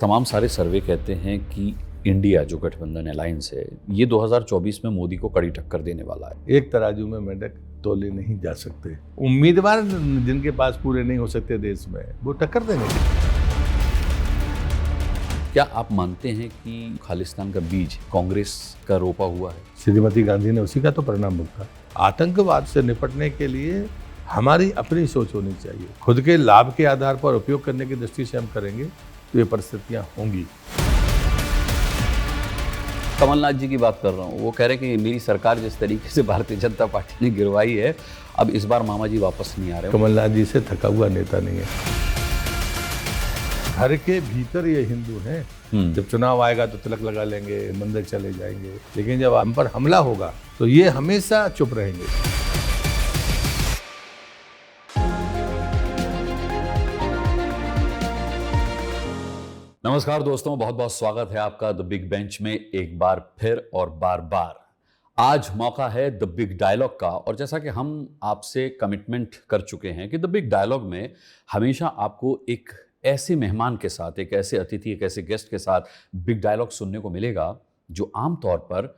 तमाम सारे सर्वे कहते हैं कि इंडिया जो गठबंधन अलायंस है ये 2024 में मोदी को कड़ी टक्कर देने वाला है। एक तराजू में मेंढक तोले नहीं जा सकते। उम्मीदवार जिनके पास पूरे नहीं हो सकते देश में, वो टक्कर देंगे। क्या आप मानते हैं कि खालिस्तान का बीज कांग्रेस का रोपा हुआ है? श्रीमती गांधी ने उसी का तो परिणाम भुगता। आतंकवाद से निपटने के लिए हमारी अपनी सोच होनी चाहिए। खुद के लाभ के आधार पर उपयोग करने की दृष्टि से हम करेंगे तो ये परिस्थितियां होंगी। कमलनाथ जी की बात कर रहा हूँ, वो कह रहे हैं कि मेरी सरकार जिस तरीके से भारतीय जनता पार्टी ने गिरवाई है, अब इस बार मामा जी वापस नहीं आ रहे। कमलनाथ जी से थका हुआ नेता नहीं है। घर के भीतर ये हिंदू हैं। जब चुनाव आएगा तो तिलक लगा लेंगे, मंदिर चले जाएंगे, लेकिन जब हम पर हमला होगा तो ये हमेशा चुप रहेंगे। नमस्कार दोस्तों, बहुत बहुत स्वागत है आपका द बिग बेंच में एक बार फिर और बार बार। आज मौका है द बिग डायलॉग का, और जैसा कि हम आपसे कमिटमेंट कर चुके हैं कि द बिग डायलॉग में हमेशा आपको एक ऐसे मेहमान के साथ, एक ऐसे अतिथि, एक ऐसे गेस्ट के साथ बिग डायलॉग सुनने को मिलेगा जो आमतौर पर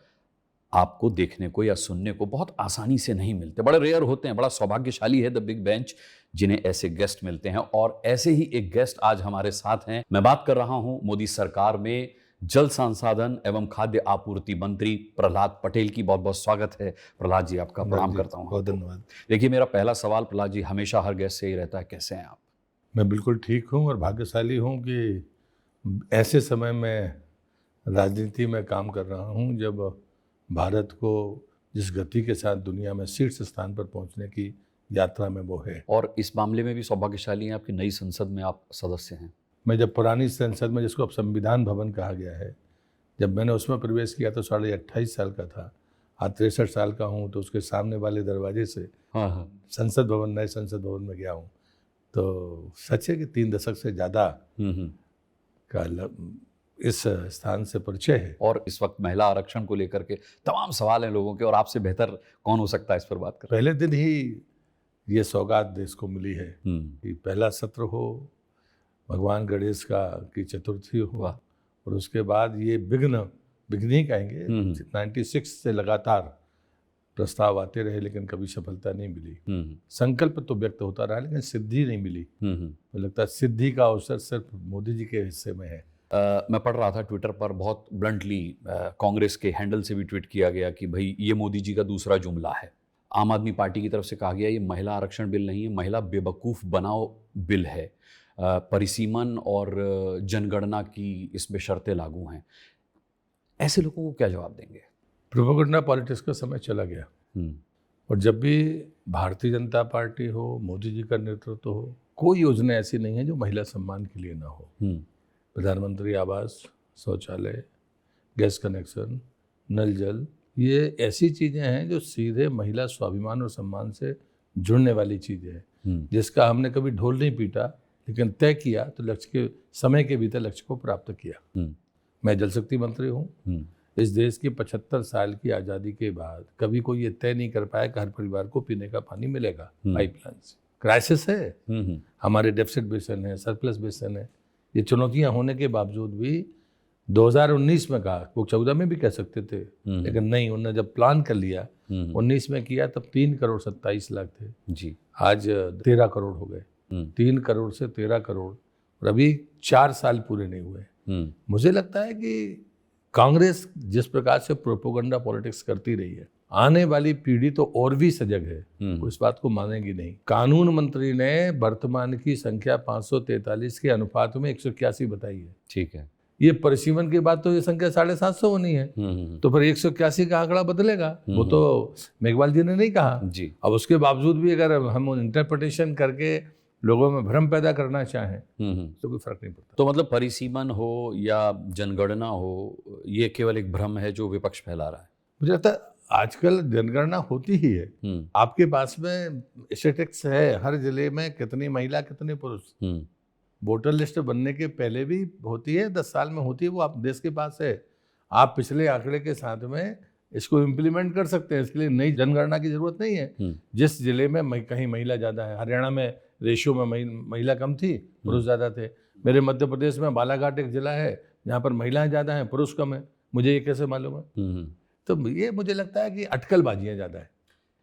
आपको देखने को या सुनने को बहुत आसानी से नहीं मिलते, बड़े रेयर होते हैं। बड़ा सौभाग्यशाली है द बिग बेंच जिन्हें ऐसे गेस्ट मिलते हैं, और ऐसे ही एक गेस्ट आज हमारे साथ हैं। मैं बात कर रहा हूं मोदी सरकार में जल संसाधन एवं खाद्य आपूर्ति मंत्री प्रहलाद पटेल की। बहुत बहुत स्वागत है प्रहलाद जी, आपका प्रणाम करता हूं। बहुत धन्यवाद। देखिए, मेरा पहला सवाल प्रहलाद जी हमेशा हर गेस्ट से ही रहता है, कैसे हैं आप? मैं बिल्कुल ठीक हूँ और भाग्यशाली हूँ कि ऐसे समय में राजनीति में काम कर रहा हूँ जब भारत को जिस गति के साथ दुनिया में शीर्ष स्थान पर पहुंचने की यात्रा में वो है। और इस मामले में भी सौभाग्यशाली हैं, आपकी नई संसद में आप सदस्य हैं। मैं जब पुरानी संसद में, जिसको अब संविधान भवन कहा गया है, जब मैंने उसमें प्रवेश किया तो 28.5 साल का था। आज 63 साल का हूँ, तो उसके सामने वाले दरवाजे से संसद भवन, नए संसद भवन में गया हूँ। तो सच है कि 3 दशक से ज़्यादा का इस स्थान से परिचय है। और इस वक्त महिला आरक्षण को लेकर के तमाम सवाल हैं लोगों के, और आपसे बेहतर कौन हो सकता है इस पर बात कर। पहले दिन ही ये सौगात देश को मिली है कि पहला सत्र हो, भगवान गणेश की चतुर्थी हो, और उसके बाद ये विघ्न ही कहेंगे। 96 से लगातार प्रस्ताव आते रहे, लेकिन कभी सफलता नहीं मिली। संकल्प तो व्यक्त होता रहा, लेकिन सिद्धि नहीं मिली। मुझे लगता है सिद्धि का अवसर सिर्फ मोदी जी के हिस्से में है। मैं पढ़ रहा था ट्विटर पर, बहुत ब्लंटली कांग्रेस के हैंडल से भी ट्वीट किया गया कि भाई ये मोदी जी का दूसरा जुमला है। आम आदमी पार्टी की तरफ से कहा गया ये महिला आरक्षण बिल नहीं है, महिला बेवकूफ़ बनाओ बिल है। परिसीमन और जनगणना की इसमें शर्तें लागू हैं। ऐसे लोगों को क्या जवाब देंगे? प्रोपेगेंडा पॉलिटिक्स का समय चला गया। और जब भी भारतीय जनता पार्टी हो, मोदी जी का नेतृत्व हो, कोई योजना ऐसी नहीं है जो महिला सम्मान के लिए ना हो। प्रधानमंत्री आवास, शौचालय, गैस कनेक्शन, नल जल, ये ऐसी चीज़ें हैं जो सीधे महिला स्वाभिमान और सम्मान से जुड़ने वाली चीज़ें हैं, जिसका हमने कभी ढोल नहीं पीटा, लेकिन तय किया तो लक्ष्य के समय के भीतर लक्ष्य को प्राप्त किया। मैं जल शक्ति मंत्री हूँ। इस देश की 75 साल की आज़ादी के बाद कभी कोई ये तय नहीं कर पाया कि हर परिवार को पीने का पानी मिलेगा पाइपलाइन से। क्राइसिस है, हमारे डेफिसिट बेसन है, सरप्लस बेसन है। ये चुनौतियां होने के बावजूद भी 2019 में कहा, वो 14 में भी कह सकते थे, लेकिन नहीं, उन्होंने जब प्लान कर लिया 19 में किया, तब 3 करोड़ 27 लाख थे जी, आज 13 करोड़ हो गए। 3 करोड़ से 13 करोड़, और अभी 4 साल पूरे नहीं हुए। मुझे लगता है कि कांग्रेस जिस प्रकार से प्रोपेगेंडा पॉलिटिक्स करती रही है, आने वाली पीढ़ी तो और भी सजग है, वो इस बात को मानेगी नहीं। कानून मंत्री ने वर्तमान की संख्या 543 के अनुपात में 181 बताई है। ठीक है, ये परिसीमन के बाद तो ये संख्या 750 होनी है। तो फिर 181 का आंकड़ा बदलेगा। वो तो मेघवाल जी ने नहीं कहा जी। अब उसके बावजूद भी अगर हम इंटरप्रिटेशन करके लोगों में भ्रम पैदा करना चाहें तो कोई फर्क नहीं पड़ता। तो मतलब परिसीमन हो या जनगणना हो, ये केवल एक भ्रम है जो विपक्ष फैला रहा है। मुझे लगता है आजकल जनगणना होती ही है। आपके पास में स्टैटिस्टिक्स है, हर जिले में कितनी महिला कितने पुरुष। वोटर लिस्ट बनने के पहले भी होती है, 10 साल में होती है, वो आप देश के पास है। आप पिछले आंकड़े के साथ में इसको इम्प्लीमेंट कर सकते हैं। इसके लिए नई जनगणना की जरूरत नहीं है। जिस जिले में कहीं महिला ज़्यादा है, हरियाणा में रेशियो में महिला कम थी, पुरुष ज़्यादा थे, मेरे मध्य प्रदेश में बालाघाट एक जिला है जहाँ पर महिलाएं ज़्यादा हैं, पुरुष कम है। मुझे ये कैसे मालूम है? तो ये मुझे लगता है कि अटकलबाजियाँ ज़्यादा है।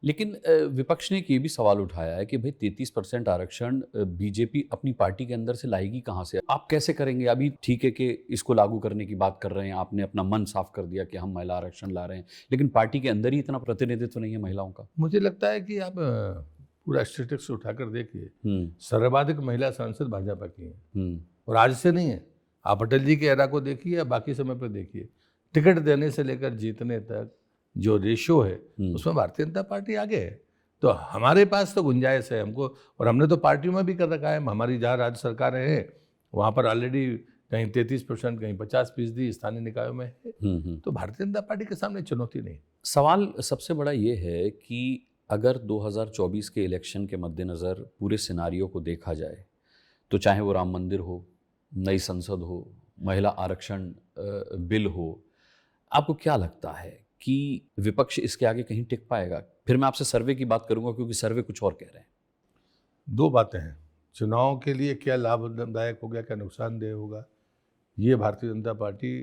लेकिन विपक्ष ने एक ये भी सवाल उठाया है कि भाई 33% आरक्षण बीजेपी अपनी पार्टी के अंदर से लाएगी कहाँ से? आप कैसे करेंगे? अभी ठीक है कि इसको लागू करने की बात कर रहे हैं, आपने अपना मन साफ कर दिया कि हम महिला आरक्षण ला रहे हैं, लेकिन पार्टी के अंदर ही इतना प्रतिनिधित्व नहीं है महिलाओं का। मुझे लगता है कि आप पूरा स्टेटिस्टिक्स उठाकर देखिए, सर्वाधिक महिला सांसद भाजपा की हैं, और आज से नहीं है। आप अटल जी के एरा को देखिए या बाकी समय पर देखिए, टिकट देने से लेकर जीतने तक जो रेशो है उसमें भारतीय जनता पार्टी आगे है। तो हमारे पास तो गुंजाइश है हमको, और हमने तो पार्टियों में भी कर रखा है। हमारी जहाँ राज्य सरकारें हैं वहाँ पर ऑलरेडी कहीं 33%, कहीं 50% स्थानीय निकायों में है। तो भारतीय जनता पार्टी के सामने चुनौती नहीं। सवाल सबसे बड़ा ये है कि अगर 2024 के इलेक्शन के मद्देनज़र पूरे सिनारियो को देखा जाए तो चाहे वो राम मंदिर हो, नई संसद हो, महिला आरक्षण बिल हो, आपको क्या लगता है कि विपक्ष इसके आगे कहीं टिक पाएगा? फिर मैं आपसे सर्वे की बात करूंगा क्योंकि सर्वे कुछ और कह रहे हैं। दो बातें हैं, चुनाव के लिए क्या लाभदायक होगा, क्या नुकसानदेह होगा, ये भारतीय जनता पार्टी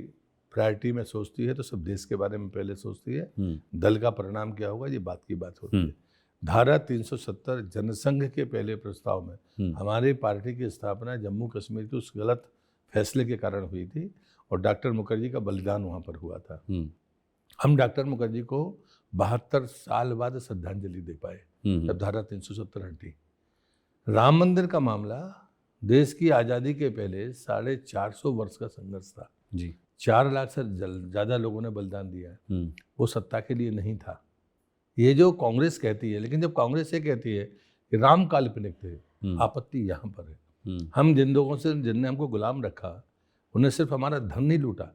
प्रायोरिटी में सोचती है तो सब देश के बारे में पहले सोचती है। दल का परिणाम क्या होगा ये बात की बात होती है। धारा 370 जनसंघ के पहले प्रस्ताव में हमारी पार्टी की स्थापना जम्मू कश्मीर के उस गलत फैसले के कारण हुई थी और डॉक्टर मुखर्जी का बलिदान वहाँ पर हुआ था। हम डॉक्टर मुखर्जी को 72 साल बाद श्रद्धांजलि दे पाए जब धारा 370 हटी। राम मंदिर का मामला देश की आज़ादी के पहले 450 वर्ष का संघर्ष था जी। 4 लाख से ज़्यादा लोगों ने बलिदान दिया। वो सत्ता के लिए नहीं था, ये जो कांग्रेस कहती है। लेकिन जब कांग्रेस ये कहती है कि राम काल्पनिक थे, आपत्ति यहाँ पर है। हम जिन लोगों से जिनने हमको गुलाम रखा उन्हें सिर्फ हमारा धन नहीं लूटा,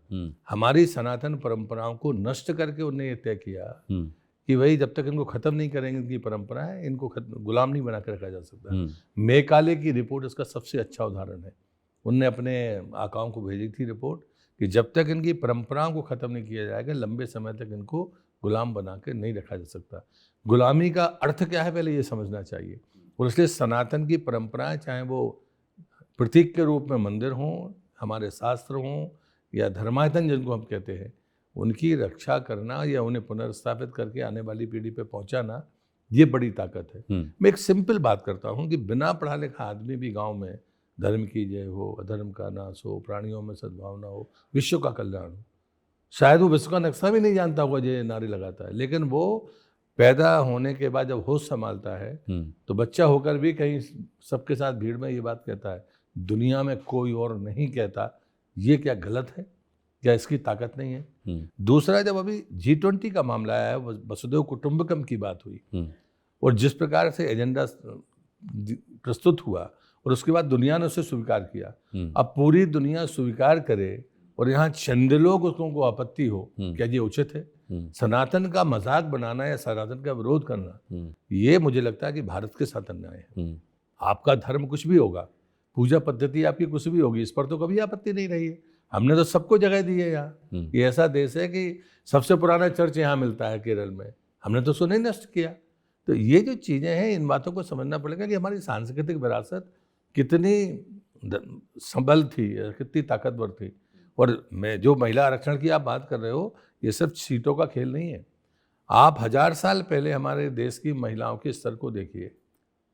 हमारी सनातन परंपराओं को नष्ट करके उन्हें ये तय किया कि भाई जब तक इनको खत्म नहीं करेंगे इनकी परंपराएं, इनको गुलाम नहीं बना कर रखा जा सकता। मेकाले की रिपोर्ट इसका सबसे अच्छा उदाहरण है। उनने अपने आकाओं को भेजी थी रिपोर्ट कि जब तक इनकी परंपराओं को ख़त्म नहीं किया जाएगा लंबे समय तक इनको गुलाम बना के नहीं रखा जा सकता। गुलामी का अर्थ क्या है पहले ये समझना चाहिए। और इसलिए सनातन की परंपराएं, चाहे वो प्रतीक के रूप में मंदिर हों, हमारे शास्त्र हों या धर्मायतन जिनको हम कहते हैं, उनकी रक्षा करना या उन्हें पुनर्स्थापित करके आने वाली पीढ़ी पे पहुंचाना, ये बड़ी ताकत है। मैं एक सिंपल बात करता हूँ कि बिना पढ़ा लिखा आदमी भी गांव में धर्म की जय हो, अधर्म का नाश हो, प्राणियों में सद्भावना हो, विश्व का कल्याण हो, शायद वो विश्व का नक्शा भी नहीं जानता होगा जो नारे लगाता है, लेकिन वो पैदा होने के बाद जब होश संभालता है तो बच्चा होकर भी कहीं सबके साथ भीड़ में ये बात कहता है, दुनिया में कोई और नहीं कहता। ये क्या गलत है? क्या इसकी ताकत नहीं है? दूसरा, जब अभी G20 का मामला आया है, वसुधैव कुटुंबकम की बात हुई और जिस प्रकार से एजेंडा प्रस्तुत हुआ और उसके बाद दुनिया ने उसे स्वीकार किया। अब पूरी दुनिया स्वीकार करे और यहाँ चंद लोग उसको आपत्ति हो, क्या ये उचित है? सनातन का मजाक बनाना या सनातन का विरोध करना, ये मुझे लगता है कि भारत के साथ अन्याय है। आपका धर्म कुछ भी होगा, पूजा पद्धति आपकी कुछ भी होगी, इस पर तो कभी आपत्ति नहीं रही है। हमने तो सबको जगह दी है यहाँ। ये ऐसा देश है कि सबसे पुराना चर्च यहाँ मिलता है केरल में, हमने तो उसको नहीं नष्ट किया। तो ये जो चीज़ें हैं, इन बातों को समझना पड़ेगा कि हमारी सांस्कृतिक विरासत कितनी सबल थी, कितनी ताकतवर थी। और मैं जो महिला आरक्षण की आप बात कर रहे हो, ये सिर्फ सीटों का खेल नहीं है। आप 1000 साल पहले हमारे देश की महिलाओं के स्तर को देखिए।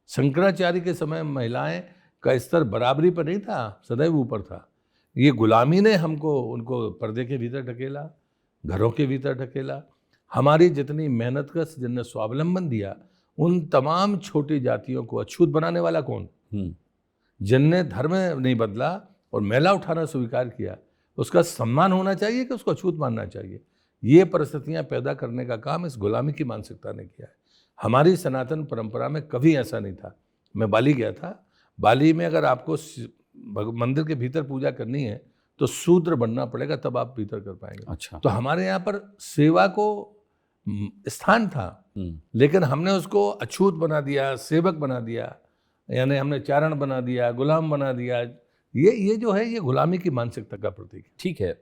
शंकराचार्य के समय महिलाएं का स्तर बराबरी पर नहीं था, सदैव ऊपर था। ये गुलामी ने हमको उनको पर्दे के भीतर ढकेला, घरों के भीतर ढकेला। हमारी जितनी मेहनत कश जिनने स्वावलंबन दिया, उन तमाम छोटी जातियों को अछूत बनाने वाला कौन? जिनने धर्म नहीं बदला और मैला उठाना स्वीकार किया, उसका सम्मान होना चाहिए कि उसको अछूत मानना चाहिए? ये परिस्थितियां पैदा करने का काम इस गुलामी की मानसिकता ने किया है। हमारी सनातन परंपरा में कभी ऐसा नहीं था। मैं बाली गया था, बाली में अगर आपको मंदिर के भीतर पूजा करनी है तो शूद्र बनना पड़ेगा, तब आप भीतर कर पाएंगे। अच्छा। तो हमारे यहाँ पर सेवा को स्थान था, लेकिन हमने उसको अछूत बना दिया, सेवक बना दिया, यानी हमने चारण बना दिया, गुलाम बना दिया। ये जो है, ये गुलामी की मानसिकता का प्रतीक है। ठीक है।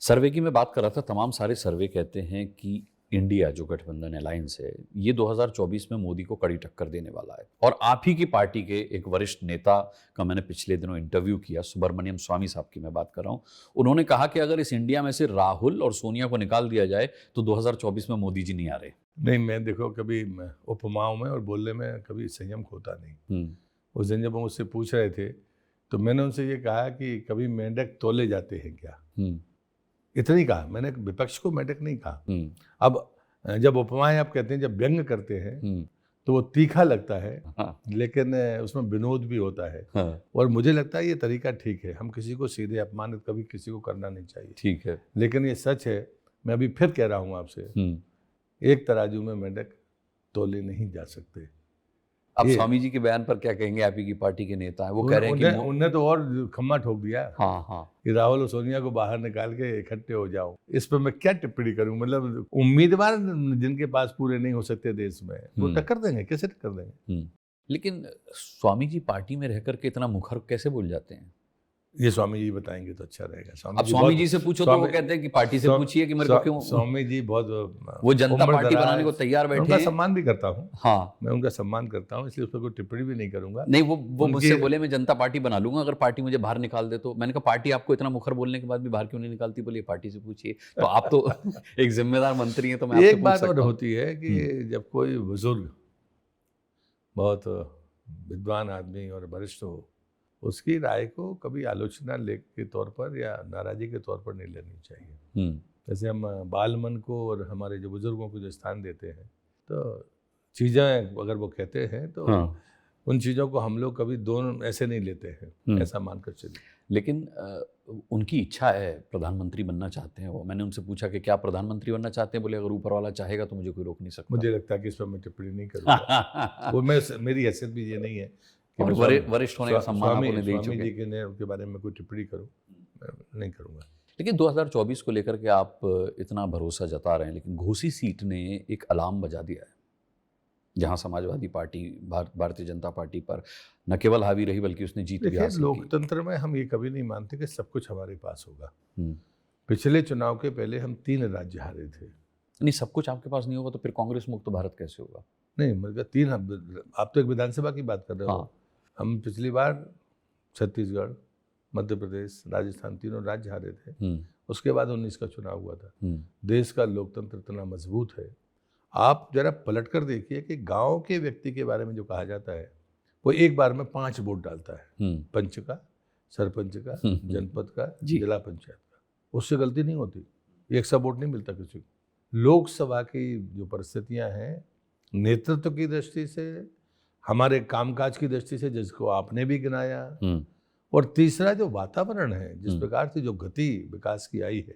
सर्वे की मैं बात कर रहा था, तमाम सारे सर्वे कहते हैं कि इंडिया जो गठबंधन अलायंस है, ये 2024 में मोदी को कड़ी टक्कर देने वाला है। और आप ही की पार्टी के एक वरिष्ठ नेता का मैंने पिछले दिनों इंटरव्यू किया, सुब्रमण्यम स्वामी साहब की मैं बात कर रहा हूँ। उन्होंने कहा कि अगर इस इंडिया में से राहुल और सोनिया को निकाल दिया जाए तो 2024 में मोदी जी नहीं आ रहे। नहीं, मैं देखो कभी उपमाओं में और बोलने में कभी संयम खोता नहीं। उस दिन जब वो मुझसे पूछ रहे थे तो मैंने उनसे ये कहा कि कभी मेंढक तोले जाते हैं क्या, इतना ही कहा मैंने, विपक्ष को मेंढक नहीं कहा। अब जब उपमाएं आप कहते हैं, जब व्यंग करते हैं तो वो तीखा लगता है, हाँ। लेकिन उसमें विनोद भी होता है। हाँ। और मुझे लगता है ये तरीका ठीक है, हम किसी को सीधे अपमानित कभी किसी को करना नहीं चाहिए। ठीक है, लेकिन ये सच है, मैं अभी फिर कह रहा हूँ आपसे, एक तराजू में मेंढक तोले नहीं जा सकते। अब स्वामी जी के बयान पर क्या कहेंगे? आप ही की पार्टी के नेता हैं, वो कह रहे हैं कि उनने तो और खम्मा ठोक दिया। हाँ कि राहुल और सोनिया को बाहर निकाल के इकट्ठे हो जाओ। इस पर मैं क्या टिप्पणी करूं? मतलब उम्मीदवार जिनके पास पूरे नहीं हो सकते देश में, वो टक्कर देंगे, कैसे टक्कर देंगे? लेकिन स्वामी जी पार्टी में रह करके इतना मुखर कैसे बोल जाते हैं? ये स्वामी जी बताएंगे तो अच्छा रहेगा। स्वामी जी से पूछो तो वो कहते हैं कि पार्टी से पूछिए कि मेरे को क्यों। स्वामी जी बहुत, वो जनता पार्टी बनाने को तैयार बैठे। उनका सम्मान भी करता हूँ। हाँ, मैं उनका सम्मान करता हूँ, इसलिए उस पर कोई टिप्पणी भी नहीं करूंगा। नहीं, वो मुझसे बोले मैं जनता पार्टी बना लूंगा अगर पार्टी मुझे बाहर निकाल दे तो। मैंने कहा पार्टी आपको इतना मुखर बोलने के बाद भी बाहर क्यों नहीं निकालती? बोलिए पार्टी से पूछिए। तो आप तो एक जिम्मेदार मंत्री हैं, तो मैं एक बात और होती है कि जब कोई बुजुर्ग, बहुत विद्वान आदमी और वरिष्ठ हो, उसकी राय को कभी आलोचना के तौर पर या नाराजगी के तौर पर नहीं लेनी चाहिए। जैसे हम बाल मन को और हमारे जो बुजुर्गों को जो स्थान देते हैं, तो चीज़ें अगर वो कहते हैं तो उन चीज़ों को हम लोग कभी दोनों ऐसे नहीं लेते हैं, ऐसा मानकर चलिए। लेकिन उनकी इच्छा है, प्रधानमंत्री बनना चाहते हैं वो। मैंने उनसे पूछा कि क्या प्रधानमंत्री बनना चाहते हैं? बोले अगर ऊपर वाला चाहेगा तो मुझे कोई रोक नहीं सकता। मुझे लगता है कि इस पर मैं टिप्पणी नहीं करूँगा। वो मेरी हैसियत भी ये नहीं है और वरिष्ठ होने का सम्मान आपने दे चुके। स्वामी जी के उनके बारे में कोई टिप्पणी करूं, नहीं करूंगा। लेकिन 2024 को लेकर के आप इतना भरोसा जता रहे हैं, लेकिन घोसी सीट ने एक अलार्म बजा दिया है, जहां समाजवादी पार्टी भारतीय जनता पार्टी पर न केवल हावी रही बल्कि उसने जीत भी हासिल की। लोकतंत्र में हम ये कभी नहीं मानते कि सब कुछ हमारे पास होगा। पिछले चुनाव के पहले हम 3 राज्य हारे थे। नहीं, सब कुछ आपके पास नहीं होगा तो फिर कांग्रेस मुक्त भारत कैसे होगा? नहीं, मतलब 3, आप तो एक विधानसभा की बात कर रहे हो। हम पिछली बार छत्तीसगढ़, मध्य प्रदेश, राजस्थान, तीनों राज्य हारे थे। उसके बाद 19 का चुनाव हुआ था। देश का लोकतंत्र इतना मजबूत है, आप जरा पलट कर देखिए कि गांव के व्यक्ति के बारे में जो कहा जाता है, वो एक बार में 5 वोट डालता है, पंच का, सरपंच का, जनपद का, जिला पंचायत का। उससे गलती नहीं होती, 100 वोट नहीं मिलता किसी को। लोकसभा की जो परिस्थितियां हैं, नेतृत्व की दृष्टि से, हमारे कामकाज की दृष्टि से, जिसको आपने भी गिनाया, और तीसरा जो वातावरण है, जिस प्रकार से जो गति विकास की आई है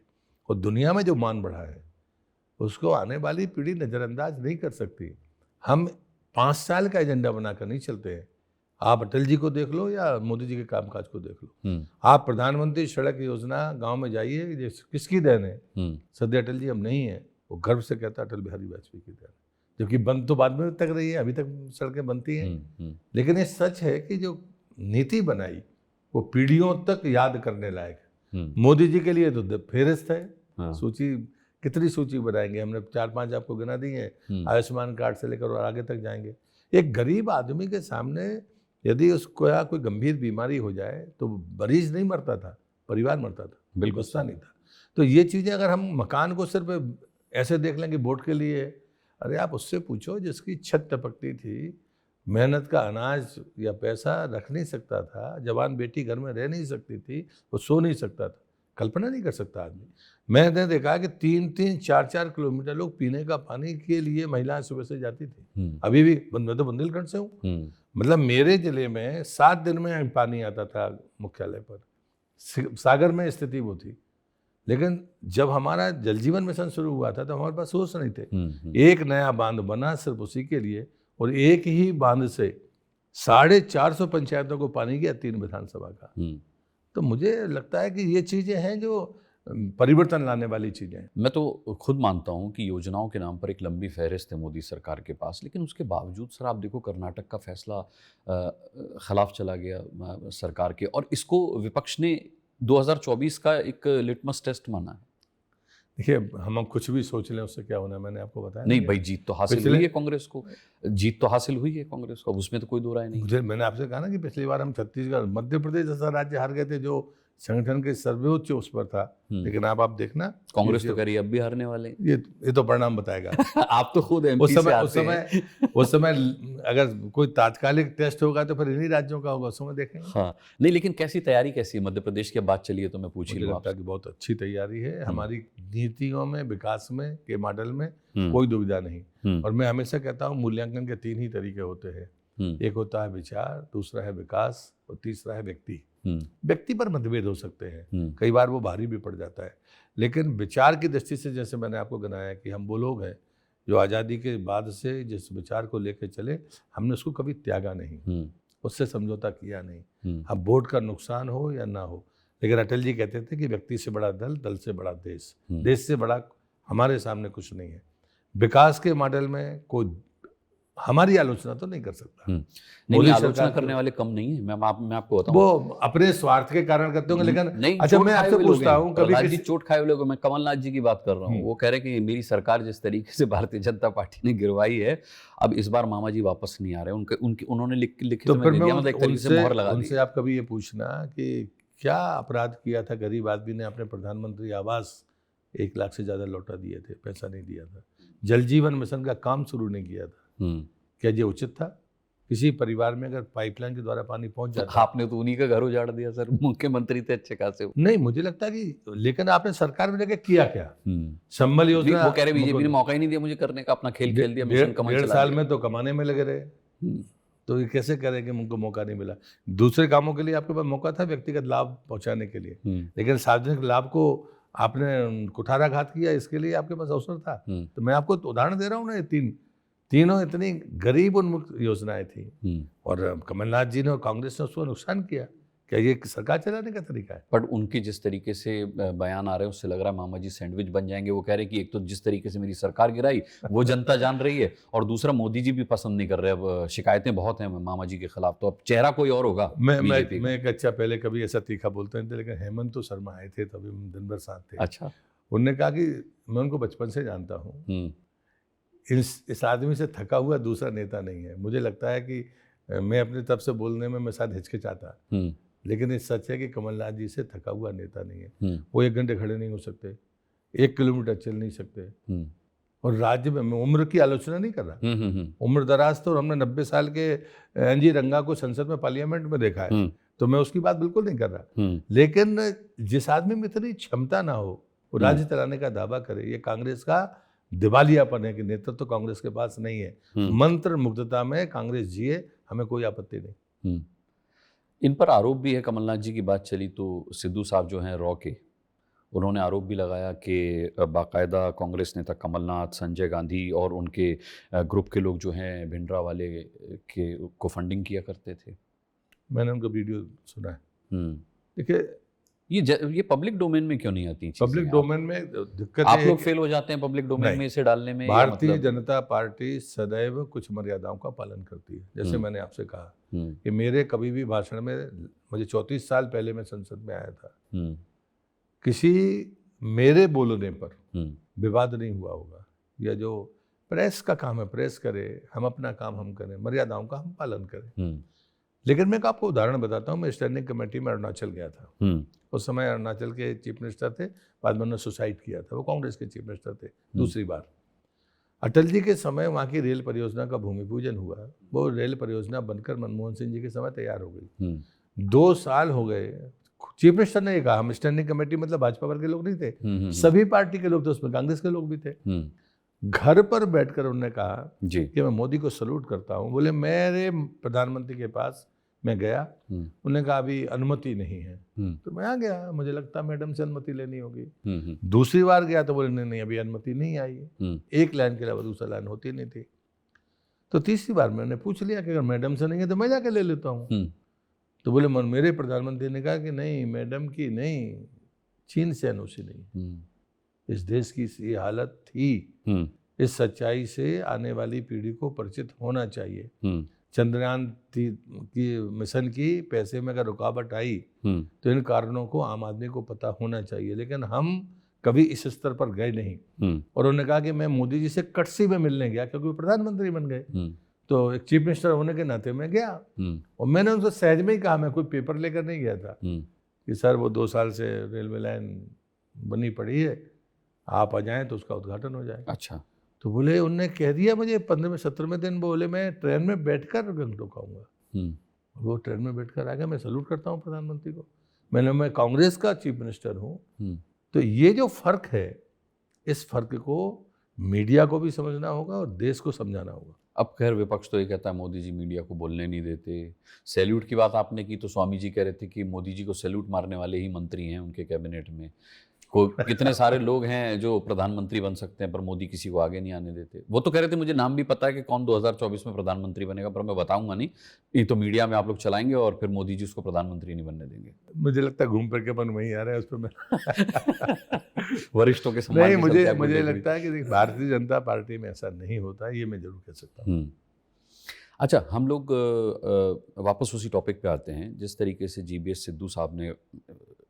और दुनिया में जो मान बढ़ा है, उसको आने वाली पीढ़ी नज़रअंदाज नहीं कर सकती। हम 5 साल का एजेंडा बनाकर नहीं चलते हैं। आप अटल जी को देख लो या मोदी जी के कामकाज को देख लो। आप प्रधानमंत्री सड़क योजना गांव में जाइए, किसकी देन है? सदैव अटल जी हम नहीं है, वो गर्व से कहता अटल बिहारी वाजपेयी की देन, जबकि बंद तो बाद में तक रही है, अभी तक सड़कें बनती हैं। लेकिन ये सच है कि जो नीति बनाई वो पीढ़ियों तक याद करने लायक। मोदी जी के लिए तो फेरिस्त है। सूची, कितनी सूची बनाएंगे? हमने 4-5 आपको गिना दी है, आयुष्मान कार्ड से लेकर और आगे तक जाएंगे। एक गरीब आदमी के सामने यदि उसको या कोई गंभीर बीमारी हो जाए तो मरीज नहीं मरता था, परिवार मरता था, बिल्कुल गुस्सा नहीं था। तो ये चीज़ें अगर हम मकान को सिर्फ ऐसे देख लें कि वोट के लिए, अरे आप उससे पूछो जिसकी छत टपकती थी, मेहनत का अनाज या पैसा रख नहीं सकता था, जवान बेटी घर में रह नहीं सकती थी, वो सो नहीं सकता था, कल्पना नहीं कर सकता आदमी। मैंने देखा कि 3-3, 4-4 किलोमीटर लोग पीने का पानी के लिए महिलाएं सुबह से जाती थी। अभी भी मैं तो बुंदेलखंड से हूँ, मतलब मेरे जिले में 7 दिन में पानी आता था मुख्यालय पर। सागर में स्थिति वो थी। लेकिन जब हमारा जल जीवन मिशन शुरू हुआ था तो हमारे पास सोर्स नहीं थे। एक नया बांध बना सिर्फ उसी के लिए, और एक ही बांध से 450 पंचायतों को पानी गया, 3 विधानसभा का। तो मुझे लगता है कि ये चीज़ें हैं जो परिवर्तन लाने वाली चीज़ें। मैं तो खुद मानता हूं कि योजनाओं के नाम पर एक लंबी फहरिस्त है मोदी सरकार के पास, लेकिन उसके बावजूद सर आप देखो कर्नाटक का फैसला खिलाफ चला गया सरकार के, और इसको विपक्ष ने 2024 का एक लिटमस टेस्ट माना है। देखिए, हम कुछ भी सोच लें उससे क्या होना है, मैंने आपको बताया नहीं भाई, जीत तो हासिल पिछले- हुई है कांग्रेस को, जीत तो हासिल हुई है कांग्रेस को, उसमें तो कोई दो राय नहीं। मैंने आपसे कहा ना कि पिछली बार हम छत्तीसगढ़, मध्य प्रदेश जैसा राज्य हार गए थे जो संगठन के सर्वोच्च उस पर था, लेकिन आप देखना कांग्रेस तो कह रही है अब भी हारने वाले हैं। ये तो परिणाम बताएगा। आप तो खुद उस एमपी से समय आते हैं। उस समय अगर कोई तात्कालिक टेस्ट होगा तो फिर इन्हीं राज्यों का होगा, उस समय देखेंगे। हाँ, नहीं लेकिन कैसी तैयारी कैसी है मध्य प्रदेश की बात चली है तो मैं पूछ ही मुझे लूँ लगता है आपसे। कि बहुत अच्छी तैयारी है हमारी नीतियों में, विकास में, के मॉडल में कोई दुविधा नहीं। और मैं हमेशा कहता हूँ मूल्यांकन के 3 ही तरीके होते हैं, एक होता है विचार, दूसरा है विकास और तीसरा है व्यक्ति। व्यक्ति पर मतभेद हो सकते हैं, कई बार वो भारी भी पड़ जाता है, लेकिन विचार की दृष्टि से जैसे मैंने आपको गिनाया कि हम वो लोग हैं जो आज़ादी के बाद से जिस विचार को लेकर चले, हमने उसको कभी त्यागा नहीं, उससे समझौता किया नहीं। अब वोट का नुकसान हो या ना हो, लेकिन अटल जी कहते थे कि व्यक्ति से बड़ा दल, दल से बड़ा देश, देश से बड़ा हमारे सामने कुछ नहीं है। विकास के मॉडल में कोई हमारी आलोचना तो नहीं कर सकता। नहीं, आलोचना करने वाले कम नहीं है, मैं आपको बताऊं, वो अपने स्वार्थ के कारण करते होंगे, लेकिन अच्छा मैं आपसे पूछता हूँ, कभी चोट खाए हुए लोग, मैं कमलनाथ जी की बात कर रहा हूँ, वो कह रहे हैं कि मेरी सरकार जिस तरीके से भारतीय जनता पार्टी ने गिरवाई है, अब इस बार मामा जी वापस नहीं आ रहे, उन्होंने लिखित तो में दे दिया, मतलब एक तरीके से मोहर लगा दी। उनसे आप कभी ये पूछना कि क्या अपराध किया था गरीब आदमी ने, अपने प्रधानमंत्री आवास 1 लाख से ज्यादा लौटा दिए थे, पैसा नहीं दिया था, जल जीवन मिशन का काम शुरू नहीं किया था, क्या ये उचित था? किसी परिवार में अगर पाइपलाइन के द्वारा पानी पहुंच जाता, आपने तो उन्हीं का घर उजाड़ दिया सर, मुख्यमंत्री थे अच्छे खासे। नहीं, मुझे लगता है कि लेकिन आपने सरकार में लेके किया क्या? संबल योजना, वो कह रहे बीजेपी ने मौका ही नहीं दिया मुझे करने का, अपना खेल खेल दिया, मिशन कमल चला 1.5 साल में तो कमाने में लगे रहे, तो ये कैसे करें कि उनको मौका नहीं मिला? दूसरे कामों के लिए आपके पास मौका था, व्यक्तिगत लाभ पहुंचाने के लिए, लेकिन सार्वजनिक लाभ को आपने कुठाराघात किया, इसके लिए आपके पास अवसर था। तो मैं आपको उदाहरण दे रहा हूँ ना, ये तीनों इतनी गरीब उन्मुख योजनाएं थी, और कमलनाथ जी ने और कांग्रेस ने उसको नुकसान किया। क्या ये सरकार चलाने का तरीका है? बट उनकी जिस तरीके से बयान आ रहे हैं उससे लग रहा है मामा जी सैंडविच बन जाएंगे। वो कह रहे हैं कि एक तो जिस तरीके से मेरी सरकार गिराई वो जनता जान रही है, और दूसरा मोदी जी भी पसंद नहीं कर रहे, अब शिकायतें बहुत हैं मामा जी के खिलाफ, तो अब चेहरा कोई और होगा। मैं एक अच्छा, पहले कभी ऐसा तीखा बोलते नहीं थे, लेकिन हेमंत तो शर्मा आए थे, तभी हम दिन भर साथ थे। अच्छा, उन्होंने कहा कि मैं उनको बचपन से जानता हूँ, इस आदमी से थका हुआ दूसरा नेता नहीं है। मुझे लगता है कि मैं अपनी तरफ से बोलने में मैं शायद हिचकिचाता, लेकिन ये सच है कि कमलनाथ जी से थका हुआ नेता नहीं है। वो 1 घंटे खड़े नहीं हो सकते, 1 किलोमीटर चल नहीं सकते, और राज्य में, मैं उम्र की आलोचना नहीं कर रहा, उम्र दराज तो हमने 90 साल के एनजी रंगा को संसद में, पार्लियामेंट में देखा है, तो मैं उसकी बात बिल्कुल नहीं कर रहा, लेकिन जिस आदमी में इतनी क्षमता ना हो वो राज्य चलाने का दावा करे, ये कांग्रेस का दिवालियापन है कि नेतृत्व तो कांग्रेस के पास नहीं है। मंत्र मुग्धता में कांग्रेस जिए, हमें कोई आपत्ति नहीं। इन पर आरोप भी है, कमलनाथ जी की बात चली तो सिद्धू साहब जो हैं रॉ के, उन्होंने आरोप भी लगाया कि बाकायदा कांग्रेस नेता कमलनाथ, संजय गांधी और उनके ग्रुप के लोग जो हैं भिंडरा वाले के को फंडिंग किया करते थे। मैंने उनका वीडियो सुना है। देखिए, ये पब्लिक डोमेन में क्यों नहीं आती? पब्लिक डोमेन में दिक्कत आप लोग फेल हो जाते हैं पब्लिक डोमेन में इसे डालने में। भारतीय जनता पार्टी सदैव कुछ मर्यादाओं का पालन करती है। जैसे मैंने आपसे कहा कि मेरे कभी भी भाषण में, मुझे 34 साल पहले मैं संसद में आया था, किसी मेरे बोलने पर विवाद नहीं हुआ होगा, या जो प्रेस का काम है प्रेस करे, हम अपना काम हम करें, मर्यादाओं का हम पालन करें। लेकिन मैं आपको उदाहरण बताता हूँ, मैं स्टैंडिंग कमेटी में अरुणाचल गया था, उस समय अरुणाचल के चीफ मिनिस्टर थे, बाद में उन्होंने सुसाइड किया था, वो कांग्रेस के चीफ मिनिस्टर थे दूसरी बार। अटल जी के समय वहाँ की रेल परियोजना का भूमि पूजन हुआ, वो रेल परियोजना बनकर मनमोहन सिंह जी के समय तैयार हो गई। 2 साल हो गए, चीफ मिनिस्टर ने कहा, हम स्टैंडिंग कमेटी मतलब भाजपा वर्ग के लोग नहीं थे, सभी पार्टी के लोग थे, उसमें कांग्रेस के लोग भी थे। घर पर बैठकर उन्होंने कहा कि मैं मोदी को सल्यूट करता हूँ। बोले मेरे प्रधानमंत्री के पास मैं गया, उन्होंने कहा अभी अनुमति नहीं है, तो मैं आ गया, मुझे लगता मैडम से अनुमति लेनी होगी। दूसरी बार गया तो बोले नहीं अभी अनुमति नहीं आई है, एक लाइन के अलावा दूसरा लाइन होती नहीं थी। तो तीसरी बार मैंने पूछ लिया कि अगर मैडम से नहीं है तो मैं जाके ले लेता हूँ। तो बोले मेरे प्रधानमंत्री ने कहा कि नहीं, मैडम की नहीं, चीन से एनओसी नहीं। इस देश की ये हालत थी, इस सच्चाई से आने वाली पीढ़ी को परिचित होना चाहिए। चंद्रयान की मिशन की पैसे में अगर रुकावट आई तो इन कारणों को आम आदमी को पता होना चाहिए, लेकिन हम कभी इस स्तर पर गए नहीं। और उन्होंने कहा कि मैं मोदी जी से कटसी में मिलने गया क्योंकि वो प्रधानमंत्री बन गए, तो एक चीफ मिनिस्टर होने के नाते मैं गया और मैंने उनसे सहज में ही कहा, मैं कोई पेपर लेकर नहीं गया था कि सर वो 2 साल से रेलवे लाइन बनी पड़ी है, आप आ जाएं तो उसका उद्घाटन हो जाए। अच्छा। तो बोले, उनने कह दिया मुझे 15वें 17वें दिन, बोले मैं ट्रेन में बैठकर गंगटोक आऊँगा। वो ट्रेन में बैठकर आ गया। मैं सैल्यूट करता हूँ प्रधानमंत्री को, मैं कांग्रेस का चीफ मिनिस्टर हूँ। तो ये जो फर्क है, इस फर्क को मीडिया को भी समझना होगा और देश को समझाना होगा। अब खैर विपक्ष तो ये कहता है मोदी जी मीडिया को बोलने नहीं देते। सैल्यूट की बात आपने की तो स्वामी जी कह रहे थे कि मोदी जी को सैल्यूट मारने वाले ही मंत्री हैं उनके कैबिनेट में। कितने सारे लोग हैं जो प्रधानमंत्री बन सकते हैं पर मोदी किसी को आगे नहीं आने देते। वो तो कह रहे थे मुझे नाम भी पता है कि कौन 2024 में प्रधानमंत्री बनेगा, पर मैं बताऊंगा नहीं, ये तो मीडिया में आप लोग चलाएंगे और फिर मोदी जी उसको प्रधानमंत्री नहीं बनने देंगे। मुझे लगता है घूम फिर के अपन वहीं आ रहे हैं उस पर मैं वरिष्ठों के सम्मान नहीं, मुझे लगता है कि भारतीय जनता पार्टी में ऐसा नहीं होता, ये मैं जरूर कह सकता हूँ। अच्छा, हम लोग वापस उसी टॉपिक पे आते हैं। जिस तरीके से जीबीएस सिद्धू साहब ने